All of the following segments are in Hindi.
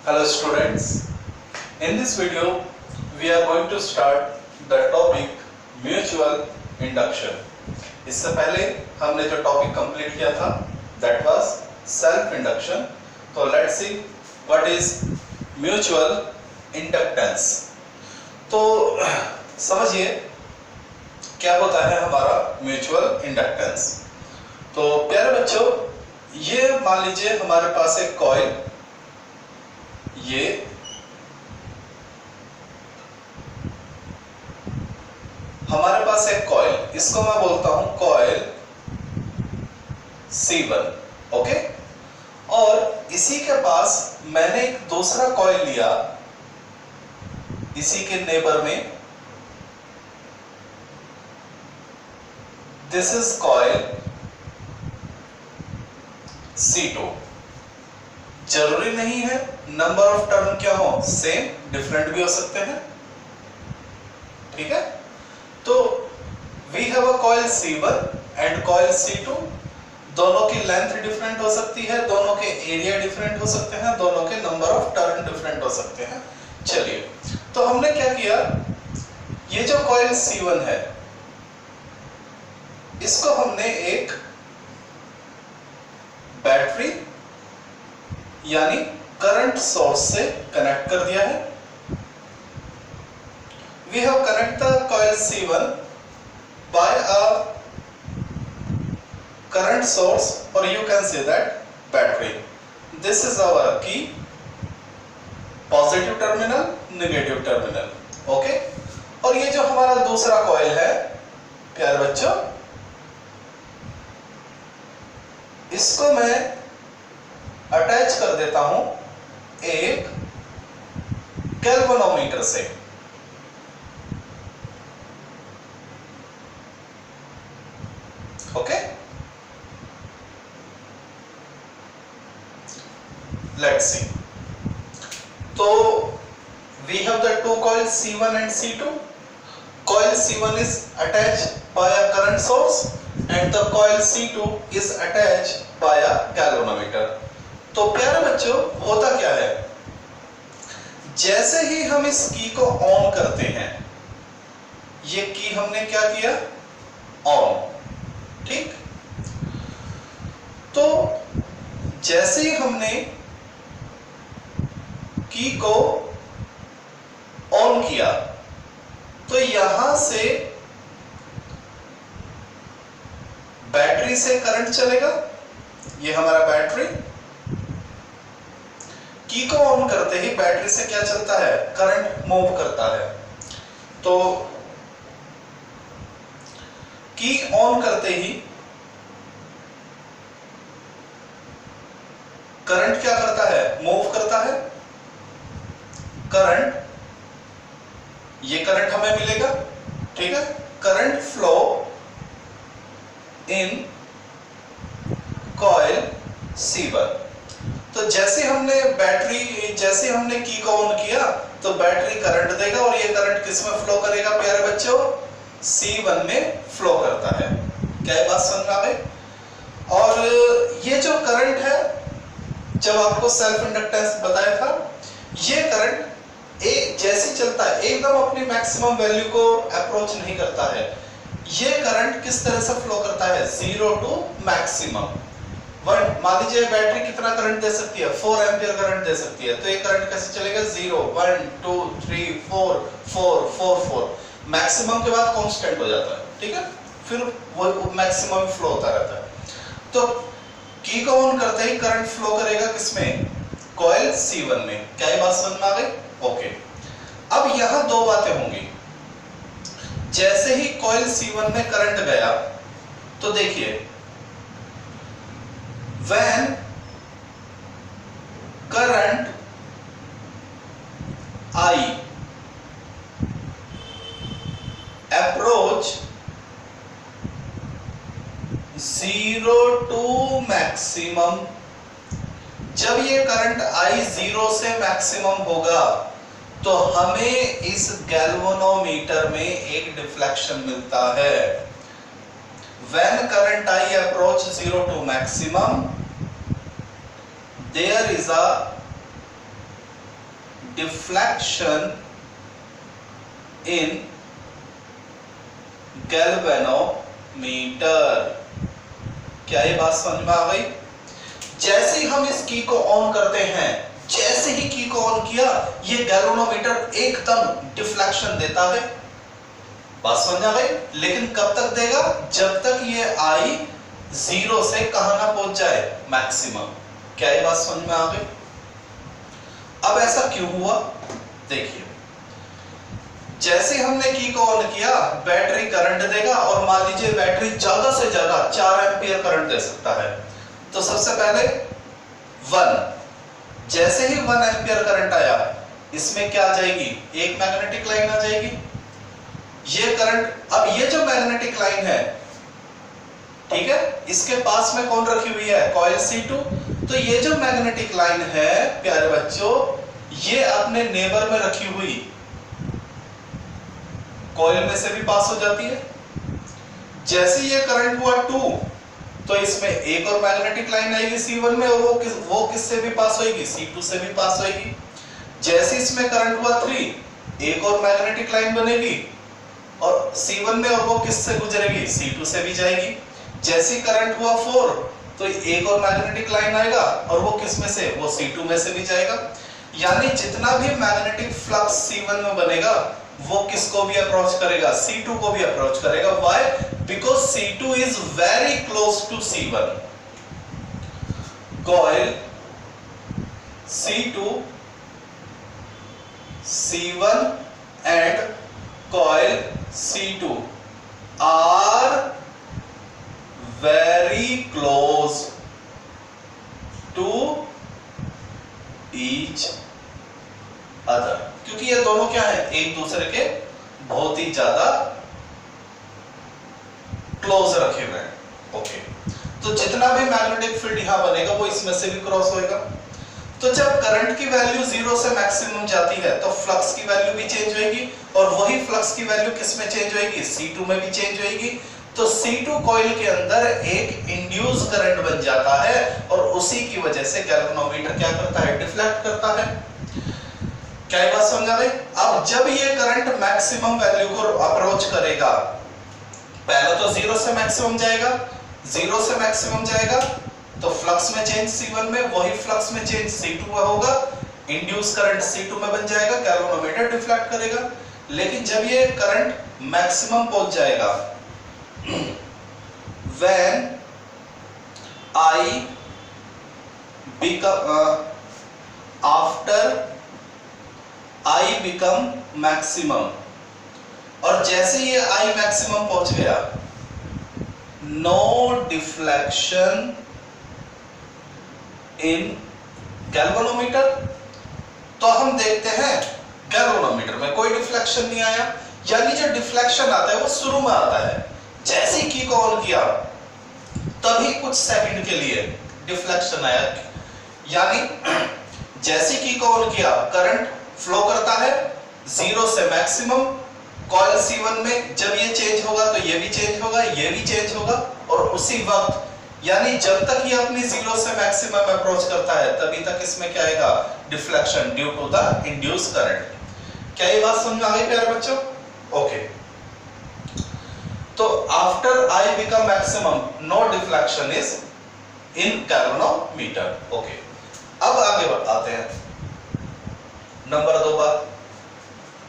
Hello students, in this video we are going to start the topic mutual induction. इससे पहले हमने जो टॉपिक कंप्लीट किया था that was self induction. तो let's see what is mutual inductance. तो समझिए क्या होता है हमारा म्यूचुअल इंडक्टेंस। तो प्यारे बच्चों, ये मान लीजिए हमारे पास एक कॉइल, ये हमारे पास एक कॉइल, इसको मैं बोलता हूं कॉइल C1, ओके। और इसी के पास मैंने एक दूसरा कॉइल लिया इसी के नेबर में, दिस इज कॉइल C2। जरूरी नहीं है नंबर ऑफ टर्न क्या हो, सेम, डिफरेंट भी हो सकते हैं, ठीक है। तो we have a coil C1 and coil C2, दोनों की लेंथ डिफरेंट हो सकती है, दोनों के एरिया डिफरेंट हो सकते हैं, दोनों के नंबर ऑफ टर्न डिफरेंट हो सकते हैं। चलिए, तो हमने क्या किया, ये जो कॉइल C1 है इसको हमने एक बैटरी यानी करंट सोर्स से कनेक्ट कर दिया है। We have connect the coil C1 by a current source, और you can say that battery. This is our की positive terminal, negative terminal, okay. और ये जो हमारा दूसरा कॉइल है प्यारे बच्चों, इसको मैं अटैच कर देता हूं एक गैल्वेनोमीटर से, ओके। Let's see. तो we have the two coil C1 and C2. Coil C1 is attached by a current source and the coil C2 is attached by a galvanometer. तो प्यारे बच्चों, होता क्या है, जैसे ही हम इस की को ऑन करते हैं, ये की हमने क्या किया, ऑन, ठीक। तो जैसे ही हमने की को ऑन किया तो यहां से बैटरी से करंट चलेगा, ये हमारा बैटरी। की को ऑन करते ही बैटरी से क्या चलता है, करंट मूव करता है। तो की ऑन करते ही करंट क्या करता है, मूव करता है। करंट, ये करंट हमें मिलेगा, ठीक है। Current flow in coil C1। तो जैसे हमने की को ऑन किया तो बैटरी करंट देगा, और ये करंट किस में फ्लो करेगा प्यारे बच्चों, C1 में फ्लो करता है। क्या ये बात समझ में आ गई? और ये जो करंट है, जब आपको सेल्फ इंडक्टेंस बताया था, ये करंट जैसे चलता है एकदम अपनी मैक्सिमम वैल्यू को अप्रोच नहीं करता है। ये करंट किस तरह से फ्लो करता है, 0 टू मैक्सिमम 1। मान लीजिए बैटरी कितना करंट दे सकती है, 4 एम्पियर करंट दे सकती है, तो ये करंट कैसे चलेगा, 0 1 2 3 4 4 4 4, मैक्सिमम के बाद कांस्टेंट हो जाता है, ठीक है। फिर वो मैक्सिमम फ्लो होता रहता है। तो की को ऑन करते ही करंट फ्लो करेगा किसमें, कॉइल C1 में। क्या ये बात समझ में आ गई, ओके। अब यहां दो बातें होंगी। जैसे ही कॉइल C1 में करंट गया तो देखिए, when current I approach 0 to maximum, जब ये करंट I 0 से मैक्सिमम होगा तो हमें इस गैल्वेनोमीटर में एक डिफ्लेक्शन मिलता है। When current I approach 0 to maximum, there is a deflection in galvanometer. क्या ये बात समझ में आ गई? जैसे ही हम इस की को ऑन करते हैं, जैसे ही की को ऑन किया, ये गैल्वेनोमीटर एकदम डिफ्लेक्शन देता है। बात समझ आ गई? लेकिन कब तक देगा? जब तक ये आई 0 से कहां ना पहुंच जाए, मैक्सिमम। क्या ये बात समझ में आ गई? अब ऐसा क्यों हुआ? देखिए, जैसे हमने की को ऑन किया, बैटरी करंट देगा और मान लीजिए बैटरी ज्यादा से ज्यादा 4 एम्पियर करंट दे सकता है। तो सबसे पहले 1, जैसे ही 1 एम्पियर करंट आया, इसमें क्या आ जाएगी? एक मैग्नेटिक लाइन आ जाएगी। ये करंट, अब ये जो मैग्नेटिक लाइन है, ठीक है, इसके पास में कौन रखी हुई है? Coil C2। तो ये जो मैग्नेटिक लाइन है प्यारे बच्चों, ये अपने नेबर में रखी हुई कॉइल में से भी पास हो जाती है। जैसे ये करंट हुआ 2, तो इसमें एक और मैग्नेटिक लाइन आएगी C1 में, और वो किससे भी पास होगी? C2 से भी पास होगी। जैसे इसमें करंट हुआ 3, एक और मैग्नेटिक लाइन बनेगी और C1 में, और वो किससे गुजरेगी? C2 से भी जाएगी। जैसे करंट हुआ 4, तो एक और मैग्नेटिक लाइन आएगा और वो किस में से? वो C2 में से भी जाएगा। यानी जितना भी मैग्नेटिक फ्लक्स C1 में बनेगा, वो किसको भी अप्रोच करेगा? C2 को भी अप्रोच करेगा। Why? Because C2 is very close to C1। Coil C2, C1 and coil C2 are very close to each other, क्योंकि ये दोनों क्या है? एक दूसरे के बहुत ही ज्यादा क्लोज रखे हुए हैं। ओके, तो जितना भी मैग्नेटिक फील्ड यहां बनेगा, वो इसमें से भी क्रॉस होएगा। तो जब करंट की वैल्यू 0 से मैक्सिमम जाती है, तो फ्लक्स की वैल्यू भी चेंज होएगी, और वही फ्लक्स की वैल्यू किस में चेंज होएगी? C2 में भी चेंज होएगी। तो C2 कॉइल के अंदर एक इंड्यूस करंट बन जाता है, और उसी की वजह से गैल्वेनोमीटर क्या करता है? डिफ्लेक्ट करता है। क्या ये बात समझ आ गई? अब जब ये करंट मैक्सिमम वैल्यू को अप्रोच करेगा, पहले तो 0 से मैक्सिमम जाएगा, 0 से मैक्सिमम जाएगा, तो फ्लक्स में चेंज C1 में, वही फ्लक्स में चेंज C2 में होगा, इंड्यूस करंट C2 में बन जाएगा, गैल्वेनोमीटर डिफ्लेक्ट करेगा। लेकिन जब ये करंट मैक्सिमम पहुंच जाएगा, when I become after I become maximum, और जैसे ये I maximum पहुंच गया, no deflection in गैल्वेनोमीटर, तो हम देखते हैं गैल्वेनोमीटर में कोई डिफ्लेक्शन नहीं आया। यानी जो डिफ्लेक्शन आता है वो शुरू में आता है, जैसे ही की को ऑन किया तभी कुछ सेकंड के लिए डिफ्लेक्शन आया। यानी जैसे की को ऑन किया, करंट फ्लो करता है 0 से मैक्सिमम, कॉइल C1 में जब ये चेंज होगा तो ये भी चेंज होगा, ये भी चेंज होगा, और उसी वक्त, यानी जब तक ये अपनी 0 से मैक्सिमम अप्रोच करता है, तभी तक इसमें क्या आएगा? Deflection due to the induce current. क्या ये बात समझ में आ गई प्यारे बच्चों? ओके, तो after I become maximum, no deflection is in galvanometer. Okay, अब आगे बढ़ते हैं। नंबर 2 बात,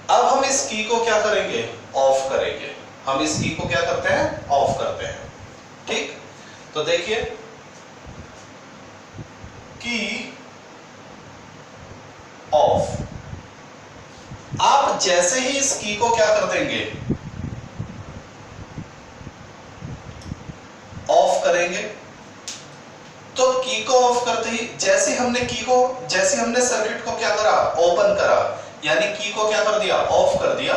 अब हम इस की को क्या करेंगे? ऑफ करेंगे। हम इस की को क्या करते हैं? ऑफ करते हैं। ठीक, तो देखिए, की ऑफ, आप जैसे ही इस की को क्या कर देंगे? ऑफ करेंगे। तो की को ऑफ करते ही, जैसे हमने सर्किट को क्या करा? ओपन करा, यानी की को क्या कर दिया? ऑफ कर दिया।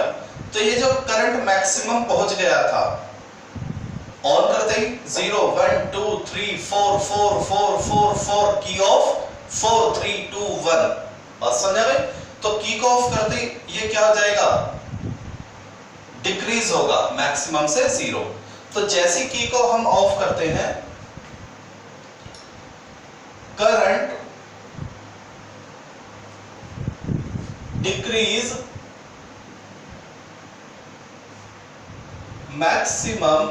तो ये जो करंट मैक्सिमम पहुंच गया था, ऑन करते ही 0 1 2 3 4 4 4 4 4, की ऑफ 4 3 2 1। बात समझ आ गई? तो की को ऑफ करते ही ये क्या हो जाएगा? डिक्रीज होगा मैक्सिमम से 0। तो जैसी की को हम ऑफ करते हैं, करंट डिक्रीज मैक्सिमम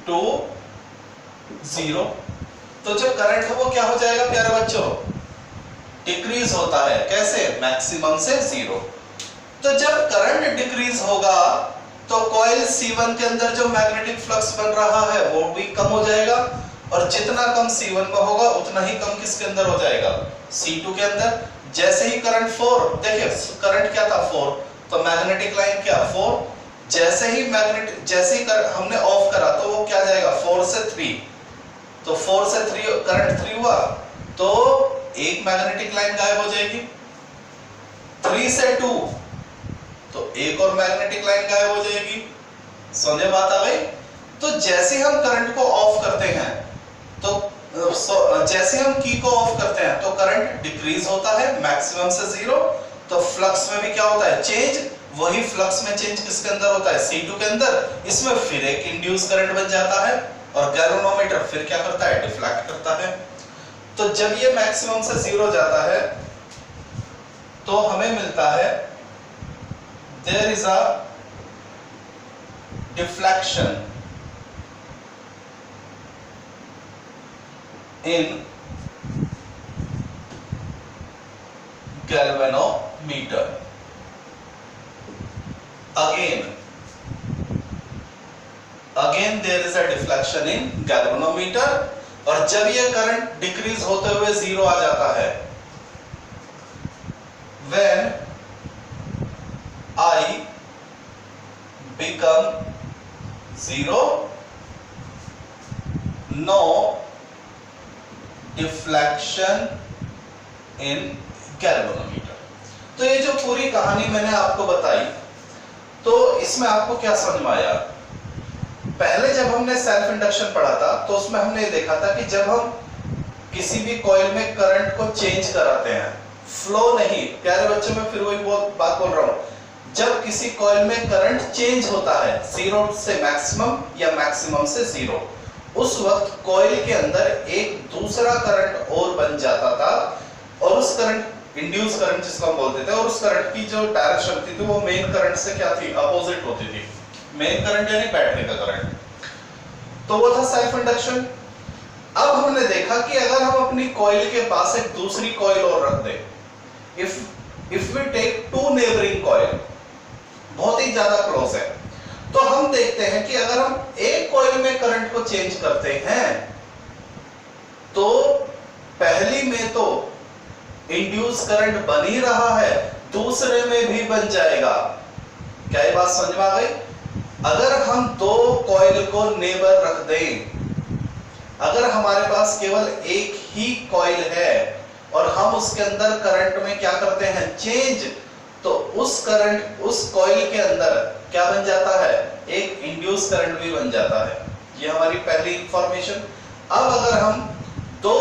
टू 0। तो जो करंट है वो क्या हो जाएगा प्यारे बच्चों, डिक्रीज होता है। कैसे? मैक्सिमम से 0। तो जब करंट डिक्रीज होगा तो कॉइल C1 के अंदर जो मैग्नेटिक फ्लक्स बन रहा है वो भी कम हो जाएगा, और जितना कम C1 में होगा उतना ही कम किसके अंदर हो जाएगा, C2 के अंदर। जैसे ही करंट 4, देखिए करंट क्या था 4, तो मैग्नेटिक लाइन क्या 4, जैसे ही हमने ऑफ करा तो वो क्या जाएगा 4 से 3, तो 4 से 3 करंट 3 हुआ तो एक मैग्नेटिक लाइन गायब हो जाएगी। 3 से 2 तो एक और मैग्नेटिक लाइन गायब हो जाएगी। समझे बात आ गई? तो जैसे हम करंट को ऑफ करते हैं तो जैसे हम की को ऑफ करते हैं तो करंट डिक्रीज होता है मैक्सिमम से 0, तो फ्लक्स में भी क्या होता है चेंज। वही फ्लक्स में चेंज किसके अंदर होता है, C2 के अंदर। इसमें फिर एक इंड्यूस करंट बन जाता है और गैल्वेनोमीटर फिर क्या करता है, डिफ्लेक्ट करता है। तो जब ये मैक्सिमम से 0 जाता है तो हमें मिलता है there is a deflection in galvanometer. Again there is a deflection in galvanometer, और जब ये करंट डिक्रीज होते हुए 0 आ जाता है, when I become 0, no deflection in galvanometer। तो ये जो पूरी कहानी मैंने आपको बताई, तो इसमें आपको क्या समझ में आया? पहले जब हमने सेल्फ इंडक्शन पढ़ा था तो उसमें हमने देखा था कि जब हम किसी भी कॉइल में करंट को चेंज कराते हैं, फ्लो नहीं, प्यारे बच्चों में फिर वही बात बोल रहा हूं, जब किसी कॉइल में करंट चेंज होता है 0 से मैक्सिमम या मैक्सिमम से 0, उस वक्त कॉइल के अंदर एक दूसरा करंट और बन जाता था, और उस करंट इंड्यूस करंट जिसको हम बोलते थे, और उस करंट की जो डायरेक्शन थी वो मेन करंट से क्या थी, अपोजिट होती थी। मेन करंट यानी बैटरी का करंट, तो वो था सेल्फ इंडक्शन। अब हमने देखा कि अगर हम अपनी कॉइल के पास एक दूसरी कॉइल और रख दें, if we take 2 neighbouring coil, बहुत ही ज्यादा क्लोज है, तो हम देखते हैं कि अगर हम एक कॉइल में करंट को चेंज करते हैं तो पहली में तो इंड्यूस करंट बन ही रहा है, दूसरे में भी बन जाएगा। क्या ये बात समझ में आ गई? अगर हम 2 कॉइल को नेबर रख दें, अगर हमारे पास केवल एक ही कॉइल है और हम उसके अंदर करंट में क्या करते हैं, चेंज, तो उस कॉइल के अंदर क्या बन जाता है, एक इंड्यूस करंट भी बन जाता है। ये हमारी पहली इंफॉर्मेशन। अब अगर हम 2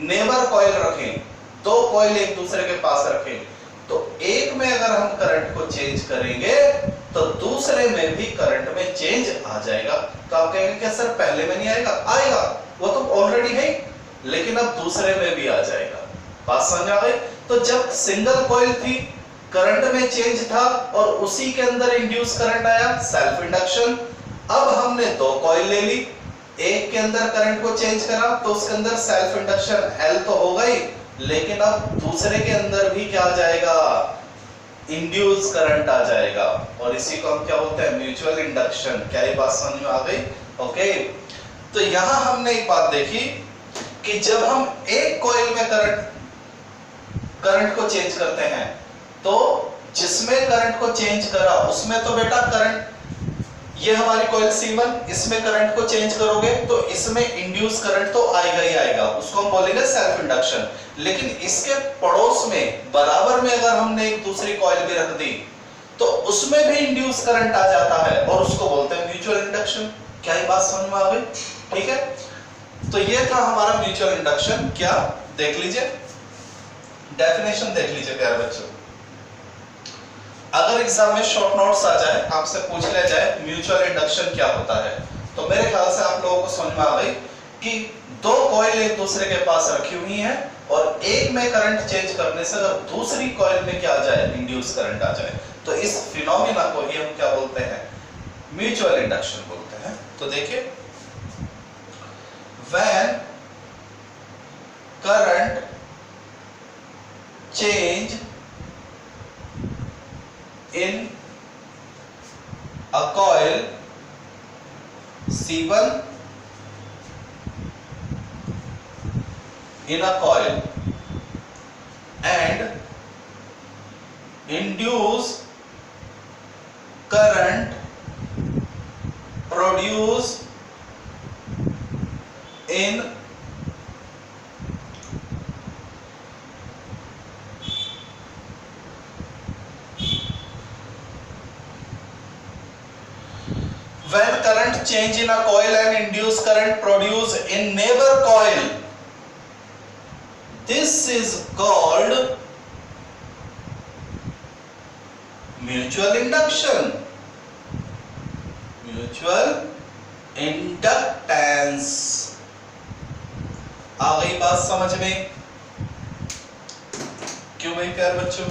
नेबर कॉइल रखें, 2 कॉइल एक दूसरे के पास रखें, तो एक में अगर हम करंट को चेंज करेंगे तो दूसरे में भी करंट में चेंज आ जाएगा। तो आप कहेंगे कि सर पहले में नहीं आएगा, आएगा, वो तो ऑलरेडी है, लेकिन अब दूसरे में भी आ जाएगा। बात समझ आ गई? तो जब सिंगल कॉइल थी, करंट में चेंज था और उसी के अंदर इंड्यूस करंट आया, सेल्फ इंडक्शन। अब हमने 2 कॉइल ले ली, एक के अंदर करंट को चेंज करा तो उसके अंदर सेल्फ इंडक्शन L तो हो गई, लेकिन अब दूसरे के अंदर भी क्या आ जाएगा, इंड्यूस करंट आ जाएगा, और इसी को हम क्या बोलते हैं, म्यूचुअल इंडक्शन। क्या ये बात समझ में आ गई? ओके। तो यहां हमने एक बात देखी कि जब हम एक कॉइल में करंट को चेंज करते हैं तो जिसमें करंट को चेंज करा उसमें तो बेटा करंट, ये हमारी कॉइल C1, इसमें करंट को चेंज करोगे तो इसमें इंड्यूस करंट तो आएगा ही आएगा, उसको हम बोलेंगे सेल्फ इंडक्शन। लेकिन इसके पड़ोस में बराबर में अगर हमने एक दूसरी कॉइल भी रख दी तो उसमें भी इंड्यूस करंट आ जाता है और उसको बोलते हैं म्यूचुअल इंडक्शन। क्या ये बात समझ में आ गई? ठीक है, तो ये था हमारा म्यूचुअल इंडक्शन। क्या, देख लीजिए डेफिनेशन, देख लीजिए प्यारे बच्चों। अगर एग्जाम में शॉर्ट नोट्स आ जाए, आपसे पूछ लिया जाए म्यूचुअल इंडक्शन क्या होता है, तो मेरे ख्याल से आप लोगों को समझ में आ गई कि 2 कॉइल एक दूसरे के पास रखी हुई हैं और एक में करंट चेंज करने से अगर दूसरी कॉइल में क्या आ जाए, इंड्यूस करंट आ जाए, तो इस फिनोमिना को ही हम क्या बोलते हैं, म्यूचुअल इंडक्शन बोलते हैं। तो देखिए, when current change in a coil C1 in a coil and induce current produced in when current change in a coil and induce current produced in neighbor coil, this is called mutual induction, mutual inductance। आ गई बात समझ में? क्यों भाई प्यारे बच्चों?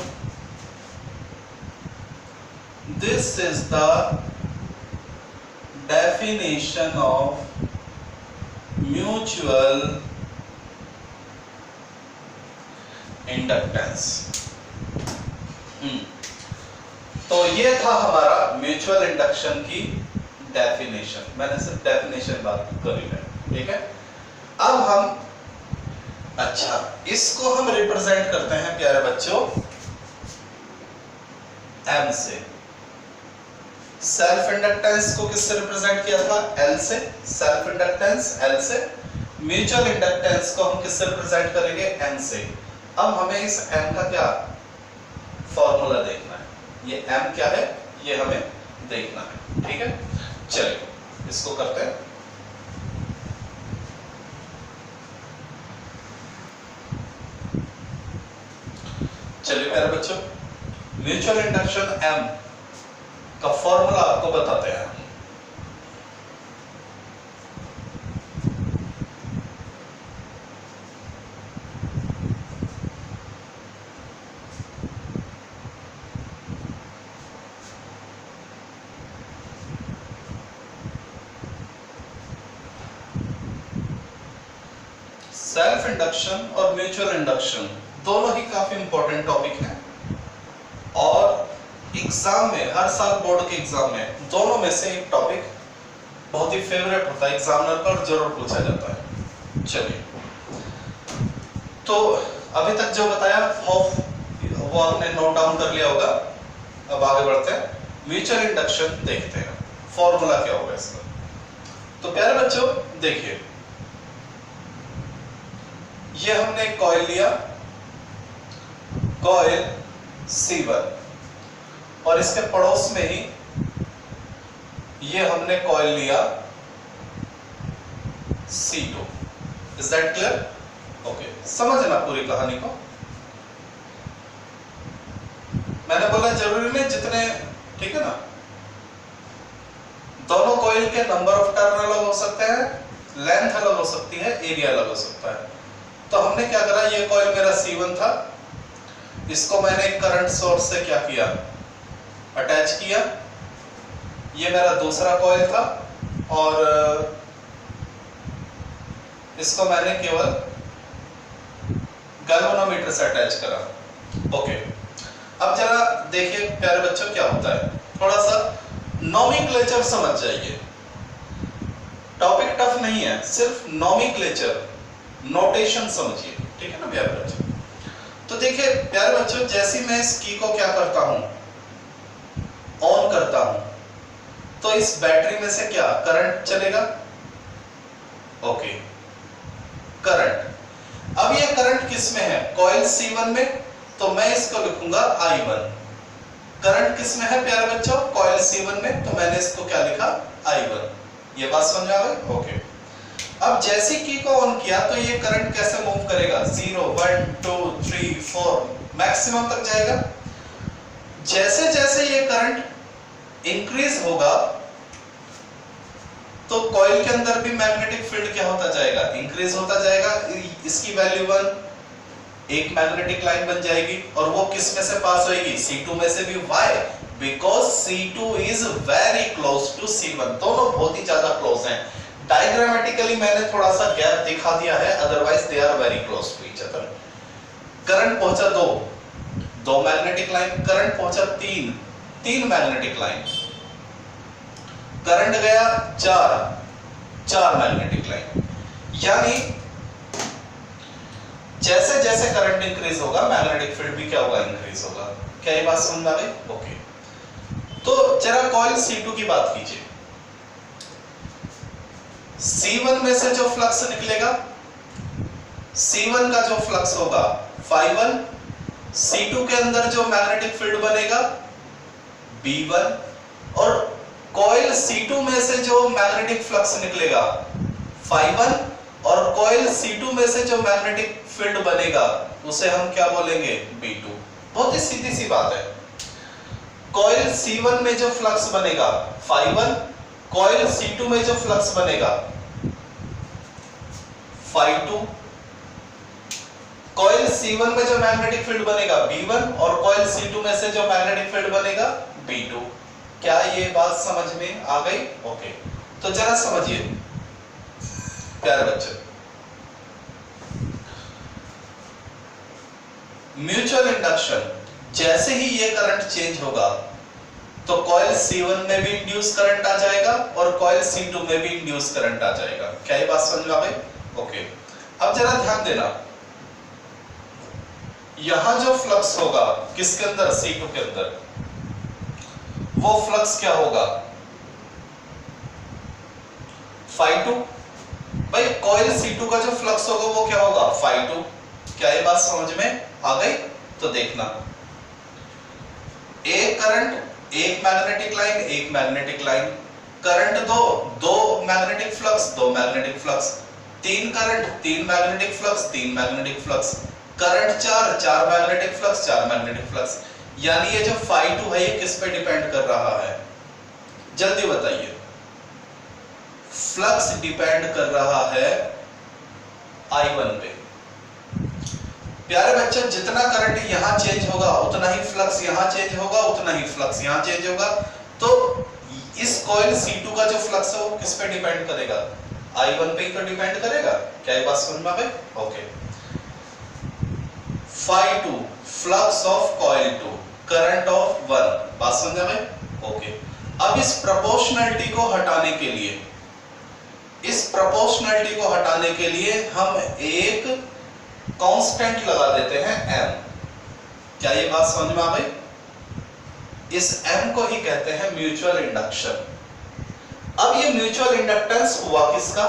This is the definition of mutual inductance। तो ये था हमारा म्यूचुअल इंडक्शन की डेफिनेशन। मैंने सिर्फ डेफिनेशन बात करी है, ठीक है। अब हम इसको हम रिप्रेजेंट करते हैं प्यारे बच्चों M से। सेल्फ इंडक्टेंस को किससे रिप्रेजेंट किया था? L से। सेल्फ इंडक्टेंस L से। म्यूचुअल इंडक्टेंस को हम किससे रिप्रेजेंट करेंगे? M से। अब हमें इस M का क्या फॉर्मूला देखना है। ये M क्या है ये हमें देखना है, ठीक है। चलिए इसको करते हैं। चलिए मेरे बच्चों, म्यूचुअल इंडक्शन M का फॉर्मूला आपको बताते हैं। सेल्फ इंडक्शन और म्यूचुअल इंडक्शन दोनों ही काफी इंपॉर्टेंट टॉपिक हैं और एग्जाम में, हर साल बोर्ड के एग्जाम में दोनों में से एक टॉपिक बहुत ही फेवरेट होता है, एग्जामिनर पर जरूर पूछा जाता है। चलिए, तो अभी तक जो बताया वो आपने नोट डाउन कर लिया होगा। अब आगे बढ़ते हैं, म्यूचुअल इंडक्शन देखते हैं, फॉर्मूला क्या होगा इसका। तो प्यारे बच्चों देखिए, ये हमने कॉइल लिया, कॉइल C1, और इसके पड़ोस में ही ये हमने कॉइल लिया C2। Is that clear? Okay, समझना पूरी कहानी को। मैंने बोला जरूरी नहीं जितने, ठीक है ना, दोनों कॉइल के नंबर ऑफ टर्न अलग हो सकते हैं, लेंथ अलग हो सकती है, एरिया अलग हो सकता है। तो हमने क्या करा, ये कॉइल मेरा C1 था, इसको मैंने एक करंट सोर्स से क्या किया, अटैच किया। ये मेरा दूसरा कॉइल था और इसको मैंने केवल गैल्वेनोमीटर से अटैच करा। ओके, अब जरा देखिए प्यारे बच्चों क्या होता है, थोड़ा सा नोमेनक्लेचर समझ जाइए। टॉपिक टफ नहीं है, सिर्फ नोमेनक्लेचर, नोटेशन समझिए, ठीक है ना प्यारे बच्चों। तो देखिए प्यारे बच्चों, जैसे मैं इस की को क्या करता हूं, ऑन करता हूं, तो इस बैटरी में से क्या करंट चलेगा। Okay, current. अब ये करंट किस में है, कॉइल C1 में, तो मैं इसको लिखूंगा I1। करंट किस में है प्यारे बच्चों, कॉइल C1 में, तो मैंने इसको क्या लिखा, I1। ये बात समझ आ गई? ओके, अब जैसे की को ऑन किया तो ये करंट कैसे मूव करेगा, 0 1 2 3 4 मैक्सिमम तक जाएगा। जैसे जैसे ये करंट इंक्रीज होगा तो कॉइल के अंदर भी मैग्नेटिक फील्ड क्या होता जाएगा, इंक्रीज होता जाएगा। इसकी वैल्यू 1, एक मैग्नेटिक लाइन बन जाएगी और वो किस में से पास होगी, C2 में से भी। Why? Because C2 is very close to C1, दोनों बहुत ही ज्यादा क्लोज हैं। डायग्रामेटिकली मैंने थोड़ा सा गैप दिखा दिया है, otherwise they are very close to each other. Current पहुंचा दो मैग्नेटिक लाइन, करंट पहुंचा तीन मैग्नेटिक लाइन, करंट गया चार मैग्नेटिक लाइन। यानी जैसे जैसे करंट इंक्रीज होगा मैग्नेटिक फील्ड भी क्या होगा, इंक्रीज होगा। क्या ये बात समझ में आ गई? ओके। तो जरा कॉइल C2 की बात कीजिए। C1 में से जो फ्लक्स निकलेगा, C1 का जो फ्लक्स होगा phi1, C2 के अंदर जो मैग्नेटिक फील्ड बनेगा B1, और कॉइल C2 में से जो मैग्नेटिक फ्लक्स निकलेगा phi1, और कॉइल C2 में से जो मैग्नेटिक फील्ड बनेगा उसे हम क्या बोलेंगे, B2। बहुत ही सीधी सी बात है। कॉइल C1 में जो फ्लक्स बनेगा phi1, कॉइल C2 में जो फ्लक्स बनेगा phi2, कॉइल C1 में जो मैग्नेटिक फील्ड बनेगा B1, और कॉइल C2 में से जो मैग्नेटिक फील्ड बनेगा B2। क्या ये बात समझ में आ गई? ओके। तो जरा समझिए प्यारे बच्चे, म्यूचुअल इंडक्शन, जैसे ही ये करंट चेंज होगा तो कॉइल C1 में भी इंड्यूस करंट आ जाएगा और कॉइल C2 में भी इंड्यूस करंट आ जाएगा। क्या ये बात समझ में आ गई? ओके। अब जरा ध्यान देना, यहां जो फ्लक्स होगा किसके अंदर, C2 के अंदर, वो फ्लक्स क्या होगा, phi2। भाई कॉइल C2 का जो फ्लक्स होगा वो क्या होगा, phi2। क्या ये बात समझ में आ गई? तो देखना, एक करंट, एक मैग्नेटिक लाइन, एक मैग्नेटिक लाइन, करंट दो मैग्नेटिक फ्लक्स, दो मैग्नेटिक फ्लक्स, तीन करंट, तीन मैग्नेटिक फ्लक्स, तीन मैग्नेटिक फ्लक्स, करंट चार मैग्नेटिक फ्लक्स, चार मैग्नेटिक फ्लक्स। यानी ये जो phi2 है ये किस पे डिपेंड कर रहा है, जल्दी बताइए। फ्लक्स डिपेंड कर रहा है I1 पे। प्यारे बच्चे, जितना करंट यहां चेंज होगा उतना ही फ्लक्स यहां चेंज होगा, उतना ही फ्लक्स यहां चेंज होगा। तो इस कॉइल C2 का जो फ्लक्स है वो किस पे डिपेंड करेगा, I1 पे ही तो डिपेंड करेगा। क्या ये बात समझ में आ गई? Okay. phi2 flux of coil 2, current of 1, बात समझ में आ गई? ओके। अब इस प्रोपोर्शनलिटी को हटाने के लिए, हम एक कांस्टेंट लगा देते हैं m। क्या ये बात समझ में आ गई? इस m को ही कहते हैं म्यूचुअल इंडक्शन। अब ये म्यूचुअल इंडक्टेंस हुआ किसका,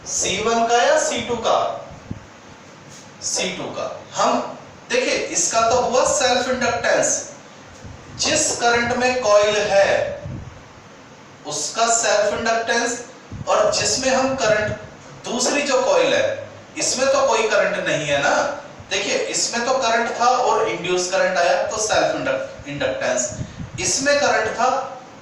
C1 का या C2 का? C2 का। हम देखिए इसका तो हुआ सेल्फ इंडक्टेंस, जिस करंट में कॉइल है उसका सेल्फ इंडक्टेंस, और जिसमें हम करंट, दूसरी जो कॉइल है इसमें तो कोई करंट नहीं है ना। देखिए इसमें तो करंट था और इंड्यूस करंट आया तो सेल्फ इंडक्टेंस, इसमें करंट था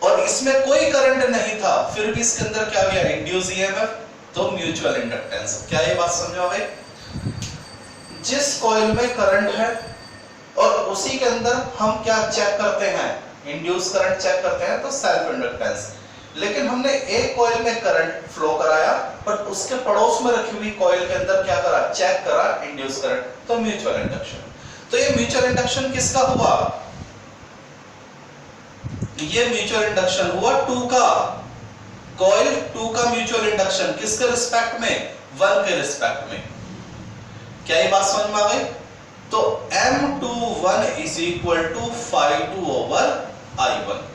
और इसमें कोई करंट नहीं था फिर भी इसके अंदर क्या गया, इंड्यूस ईएमएफ, तो म्यूचुअल इंडक्टेंस। क्या ये बात समझ में आ गई? जिस कॉइल में करंट है और उसी के अंदर हम क्या चेक करते हैं, इंड्यूस करंट चेक करते हैं, तो सेल्फ इंडक्टेंस। लेकिन हमने एक कॉइल में करंट फ्लो कराया पर उसके पड़ोस में रखी हुई कॉइल के अंदर क्या करा, चेक करा इंड्यूस करंट, तो म्यूचुअल इंडक्शन। तो ये म्यूचुअल इंडक्शन किसका हुआ, ये म्यूचुअल इंडक्शन हुआ 2 का, कॉइल 2 का म्यूचुअल इंडक्शन किसके रिस्पेक्ट में, 1 के रिस्पेक्ट में। क्या ये बात समझ में आ गई? तो M21 is equal to phi2 over I1।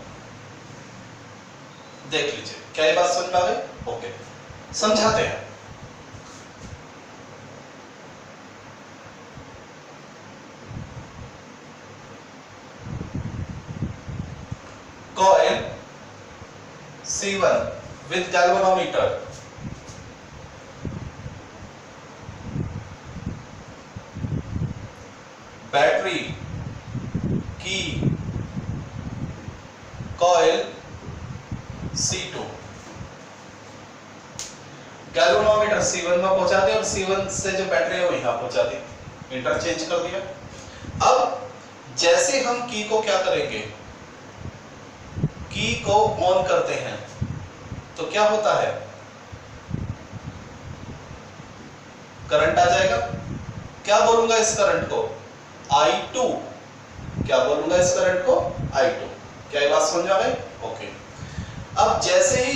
देख लीजिए, क्या ये बात समझ में आ गई? ओके, समझाते हैं। Coil C1 with galvanometer, battery की कॉइल C2, गैल्वेनोमीटर C1 में पहुंचा दी और C1 से जो बैटरी है वो यहां पहुंचा दी, इंटरचेंज कर दिया। अब जैसे हम की को क्या करेंगे, की को ऑन करते हैं तो क्या होता है, करंट आ जाएगा। क्या बोलूंगा इस करंट को, I2। क्या बोलूंगा इस करंट को, I2। क्या ये बात समझ आ गई? ओके। अब जैसे ही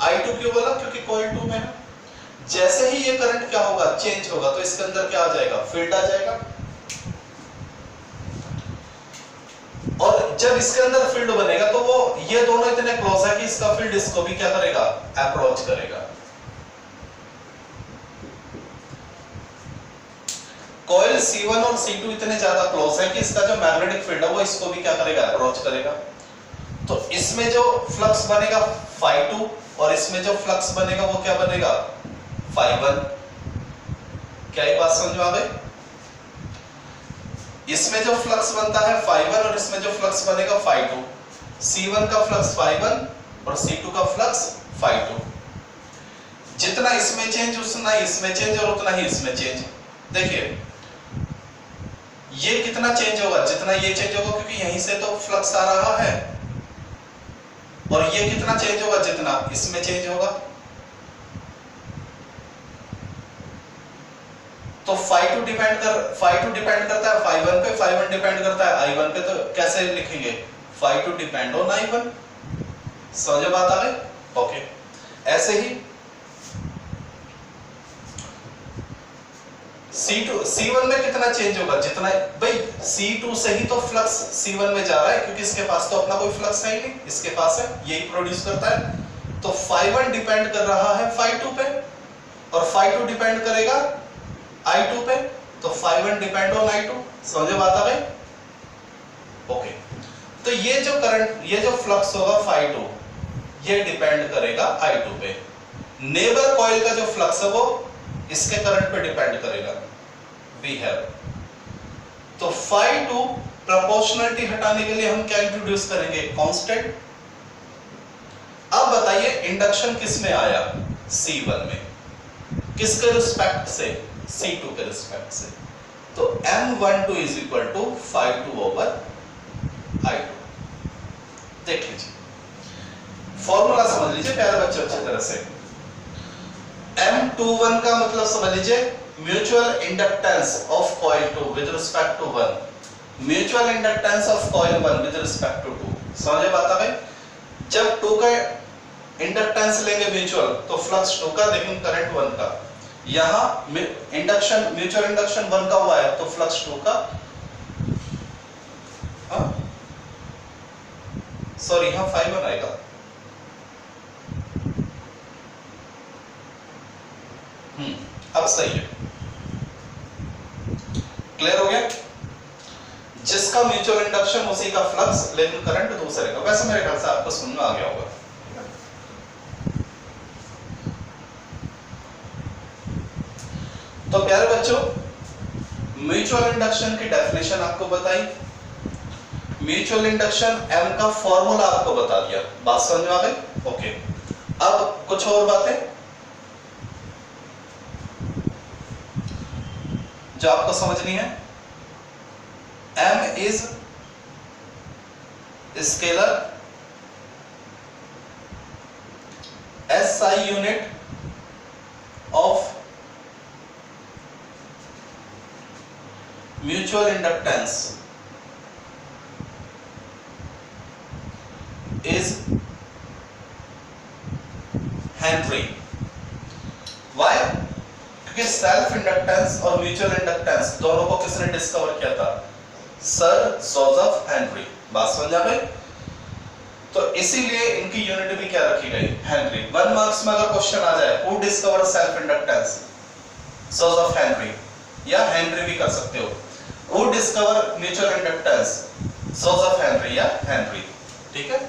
I2 क्यों बोला, क्योंकि कॉइल 2 में है। जैसे ही ये करंट क्या होगा, चेंज होगा, तो इसके अंदर क्या आ जाएगा, फील्ड आ जाएगा। और जब इसके अंदर फील्ड बनेगा तो वो ये दोनों इतने क्लोज है कि इसका फील्ड इसको भी क्या करेगा, अप्रोच करेगा। कॉइल C1 और C2 इतने ज्यादा क्लोज है कि इसका जो मैग्नेटिक फील्ड है वो इसको भी क्या करेगा, अप्रोच करेगा। तो इसमें जो फ्लक्स बनेगा Φ2 और इसमें जो फ्लक्स बनेगा वो क्या बनेगा, Φ1। क्या ये बात समझ में आ गई? इसमें जो फ्लक्स बनता है Φ1 और इसमें जो फ्लक्स बनेगा Φ2। C1 का फ्लक्स Φ1 और C2 का फ्लक्स Φ2। जितना इसमें चेंज उतना ही इसमें चेंज और उतना ही इसमें चेंज। देखिए ये कितना चेंज होगा, जितना ये चेंज होगा, क्योंकि यहीं से तो फ्लक्स आ रहा है। और ये कितना चेंज होगा, जितना इसमें चेंज होगा। तो Φ2 डिपेंड करता है Φ1 पे, Φ1 डिपेंड करता है I1 पे। तो कैसे लिखेंगे, Φ2 डिपेंड ऑन I1। समझ बात आ गई? ओके। ऐसे ही C1 में कितना चेंज होगा, जितना, भाई C2 से ही तो फ्लक्स C1 में जा रहा है, क्योंकि इसके पास तो अपना कोई फ्लक्स है ही नहीं, इसके पास है, यही प्रोड्यूस करता है। तो Φ1 डिपेंड कर रहा है Φ2 पे और Φ2 डिपेंड करेगा I2 पे। तो Φ1 डिपेंड ऑन I2। समझे बात आ गई? ओके। तो ये जो करंट, ये जो फ्लक्स होगा Φ2, ये डिपेंड करेगा I2 पे। नेबर कॉइल का जो फ्लक्स है वो इसके करंट पे डिपेंड करेगा, वी हैव। तो Φ2 प्रोपोर्शनलिटी हटाने के लिए हम क्या इंट्रोड्यूस करेंगे, कांस्टेंट। अब बताइए इंडक्शन किस में आया, C1 में। किसके रिस्पेक्ट से, C2 के रिस्पेक्ट से। तो M12 is equal to Φ2 over I2। देख लीजिए, फॉर्मूला समझ लीजिए प्यारे बच्चे अच्छी तरह से। M21 का मतलब समझ लीजिए mutual inductance of coil 2 with respect to 1, mutual inductance of coil 1 with respect to 2। समझे बात आ गई? जब 2 का इंडक्टेंस लेंगे म्यूचुअल तो फ्लक्स 2 का, लेकिन करंट 1 का। यहां इंडक्शन, म्यूचुअल इंडक्शन 1 का हुआ है तो फ्लक्स 2 का, सॉरी यहां Φ1 आएगा। अब सही है, क्लियर हो गया। जिसका म्यूचुअल इंडक्शन उसी का फ्लक्स, लेकिन करंट दूसरे का। वैसे मेरे ख्याल से आपको समझ में आ गया होगा। तो प्यारे बच्चों, म्यूचुअल इंडक्शन की डेफिनेशन आपको बताई, म्यूचुअल इंडक्शन M का फॉर्मूला आपको बता दिया। बात समझ में आ गई? ओके। अब कुछ और बातें जो आपको समझनी है। M is scalar, SI unit of mutual inductance is Henry. Why? क्योंकि सेल्फ इंडक्टेंस और म्यूचुअल इंडक्टेंस दोनों को किसने डिस्कवर किया था, सर जोसेफ हेनरी। बात समझ आ गई? तो इसीलिए इनकी यूनिट भी क्या रखी गई, हेनरी। 1 मार्क्स में अगर क्वेश्चन आ जाए, who discover self inductance, Joseph Henry, या हेनरी भी कर सकते हो। Who discover mutual inductance, Joseph Henry या हेनरी। ठीक है,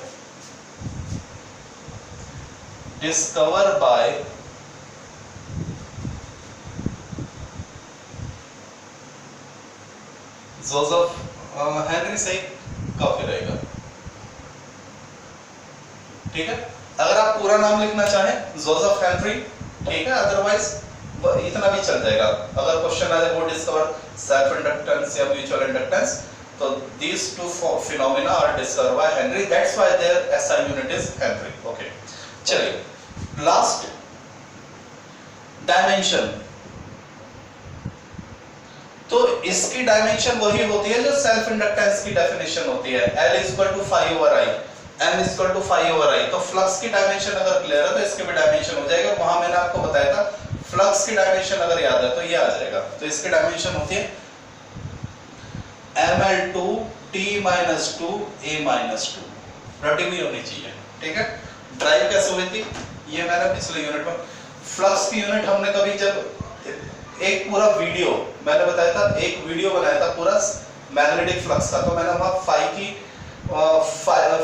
डिस्कवर बाय जोसेफ हेनरी सही काफी रहेगा। ठीक है, अगर आप पूरा नाम लिखना चाहें जोसेफ हेनरी, ठीक है, अदरवाइज इतना भी चल जाएगा। अगर क्वेश्चन आ जाए वो डिस्कवर सेल्फ इंडक्टेंस या म्यूचुअल इंडक्टेंस, तो these two phenomena are discovered by Henry, that's why their SI unit is Henry. Okay, चलिए लास्ट डायमेंशन। तो इसकी डायमेंशन वही होती है जो सेल्फ इंडक्टेंस की डेफिनेशन होती है, L equal to 5 over I, M equal to 5 over I। तो फ्लक्स की डायमेंशन अगर क्लियर है तो इसकी भी डायमेंशन हो जाएगा। वहां मैंने आपको बताया था फ्लक्स की डायमेंशन अगर याद है तो ये आ जाएगा। तो इसकी डायमेंशन होती है ml2 t-2 a-2, रटी हुई होनी चाहिए, ठीक है। ड्राइव कैसे हुई थी ये मैंने पिछले यूनिट में, फ्लक्स की यूनिट हमने कभी जब एक पूरा वीडियो मैंने बताया था, एक वीडियो बनाया था पूरा मैग्नेटिक फ्लक्स का, तो मैंने वहां फाई की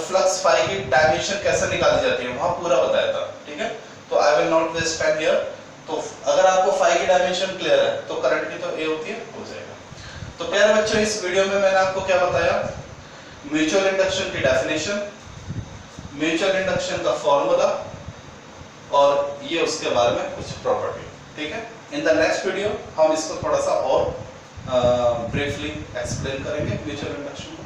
फ्लक्स फाई की डायमेंशन कैसे निकाली जाती है वहां पूरा बताया था, ठीक है। तो I will not waste time here. तो अगर आपको फाई की डायमेंशन क्लियर है तो करंट की तो ए होती है, हो जाएगा। तो प्यारे बच्चों इस वीडियो में मैंने आपको क्या बताया, म्यूचुअल इंडक्शन की डेफिनेशन, म्यूचुअल इंडक्शन का फॉर्मूला और ये उसके बारे में कुछ प्रॉपर्टी, ठीक है। इन द नेक्स्ट वीडियो हम इसको थोड़ा सा और ब्रीफली एक्सप्लेन करेंगे म्यूचुअल इंडक्शन।